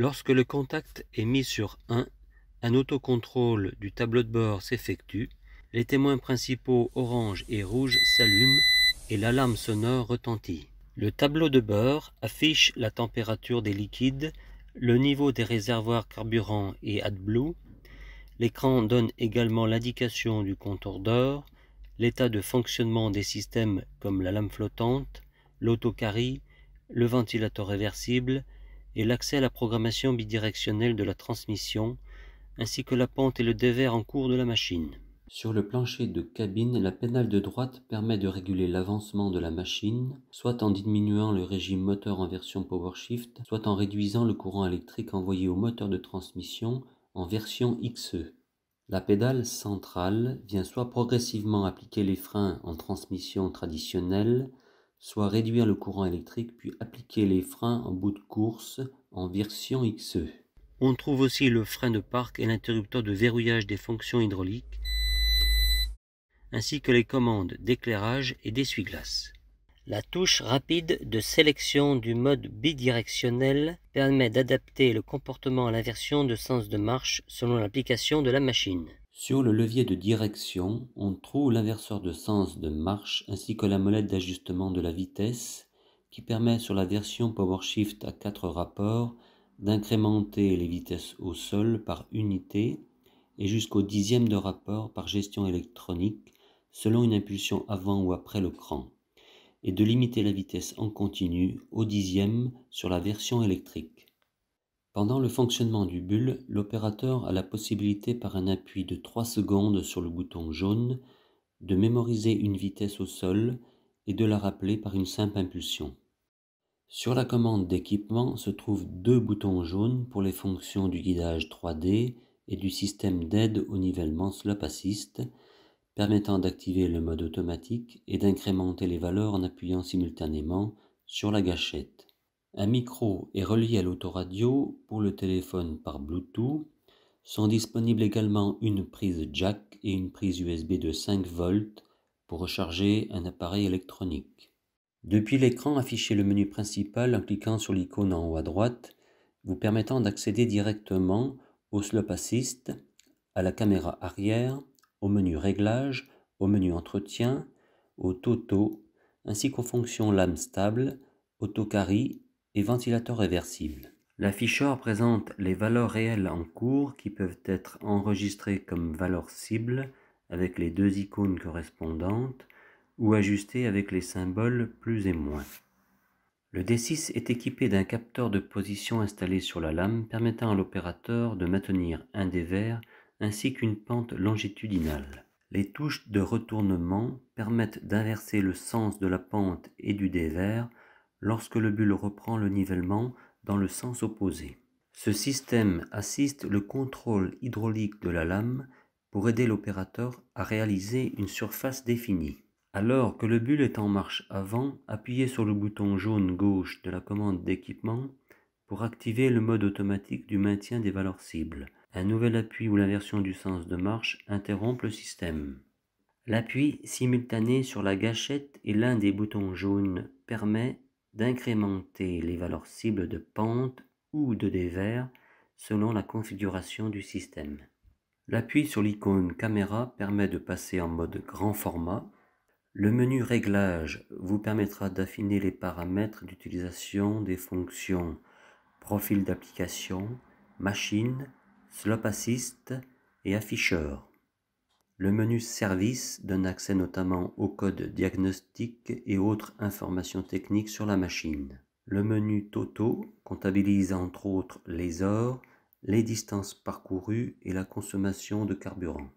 Lorsque le contact est mis sur 1, un autocontrôle du tableau de bord s'effectue, les témoins principaux orange et rouge s'allument et l'alarme sonore retentit. Le tableau de bord affiche la température des liquides, le niveau des réservoirs carburant et AdBlue. L'écran donne également l'indication du compteur d'heure, l'état de fonctionnement des systèmes comme la lame flottante, l'autocarie, le ventilateur réversible et l'accès à la programmation bidirectionnelle de la transmission, ainsi que la pente et le dévers en cours de la machine. Sur le plancher de cabine, la pédale de droite permet de réguler l'avancement de la machine, soit en diminuant le régime moteur en version PowerShift, soit en réduisant le courant électrique envoyé au moteur de transmission en version XE. La pédale centrale vient soit progressivement appliquer les freins en transmission traditionnelle, soit réduire le courant électrique puis appliquer les freins en bout de course en version XE. On trouve aussi le frein de parc et l'interrupteur de verrouillage des fonctions hydrauliques, ainsi que les commandes d'éclairage et d'essuie-glace. La touche rapide de sélection du mode bidirectionnel permet d'adapter le comportement à l'inversion de sens de marche selon l'application de la machine. Sur le levier de direction, on trouve l'inverseur de sens de marche ainsi que la molette d'ajustement de la vitesse qui permet sur la version PowerShift à 4 rapports d'incrémenter les vitesses au sol par unité et jusqu'au dixième de rapport par gestion électronique selon une impulsion avant ou après le cran, et de limiter la vitesse en continu au dixième sur la version électrique. Pendant le fonctionnement du bulle, l'opérateur a la possibilité par un appui de 3 secondes sur le bouton jaune de mémoriser une vitesse au sol et de la rappeler par une simple impulsion. Sur la commande d'équipement se trouvent 2 boutons jaunes pour les fonctions du guidage 3D et du système d'aide au nivellement Slope Assist, permettant d'activer le mode automatique et d'incrémenter les valeurs en appuyant simultanément sur la gâchette. Un micro est relié à l'autoradio pour le téléphone par Bluetooth. Sont disponibles également une prise jack et une prise USB de 5 volts pour recharger un appareil électronique. Depuis l'écran, affichez le menu principal en cliquant sur l'icône en haut à droite, vous permettant d'accéder directement au Slope Assist, à la caméra arrière, au menu Réglages, au menu Entretien, au Toto, ainsi qu'aux fonctions lame stable, autocarie et ventilateur réversible. L'afficheur présente les valeurs réelles en cours qui peuvent être enregistrées comme valeurs cibles avec les 2 icônes correspondantes ou ajustées avec les symboles plus et moins. Le D6 est équipé d'un capteur de position installé sur la lame permettant à l'opérateur de maintenir un dévers ainsi qu'une pente longitudinale. Les touches de retournement permettent d'inverser le sens de la pente et du dévers lorsque le bulle reprend le nivellement dans le sens opposé. Ce système assiste le contrôle hydraulique de la lame pour aider l'opérateur à réaliser une surface définie. Alors que le bulle est en marche avant, appuyez sur le bouton jaune gauche de la commande d'équipement pour activer le mode automatique du maintien des valeurs cibles. Un nouvel appui ou l'inversion du sens de marche interrompt le système. L'appui simultané sur la gâchette et l'un des boutons jaunes permet d'incrémenter les valeurs cibles de pente ou de dévers selon la configuration du système. L'appui sur l'icône caméra permet de passer en mode grand format. Le menu Réglages vous permettra d'affiner les paramètres d'utilisation des fonctions Profil d'application, Machine, Slope Assist et Afficheur. Le menu Service donne accès notamment au code diagnostic et autres informations techniques sur la machine. Le menu Toto comptabilise entre autres les heures, les distances parcourues et la consommation de carburant.